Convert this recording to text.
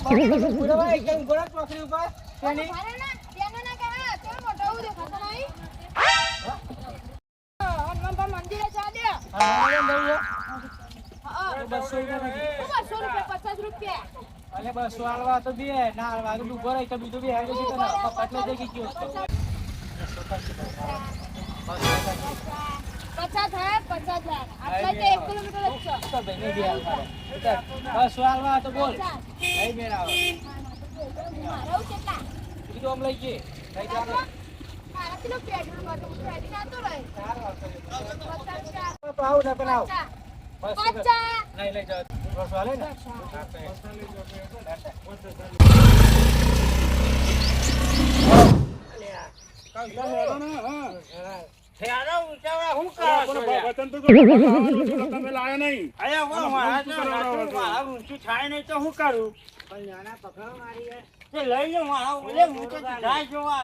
પૂરા એકદમ ગોળા ચોકડી ઉપર તેની મંદિરે જા દે. ₹200 અને 200 આલવા તો બે ના આલવા તો ઉભો રહી તો બીજું બી હેડે છે તો પટલે જઈ ગયો છે 50,000 આટલા તો 1 કિલોમીટર જ છે. તો ભાઈને બી આલવા 200 આલવા તો બોલ નહીં મેળાવ મારો કેટલા બીજું આમ લઈ જઈએ લઈ જવાનું મારા કિલો પેટ્રોલ માં તો પેટ્રોલ નાતો રહે. તો આવું ને પણ આવ બસ પચાસ. નહીં લઈ જાવ 200 આલે ને લઈ લો મારા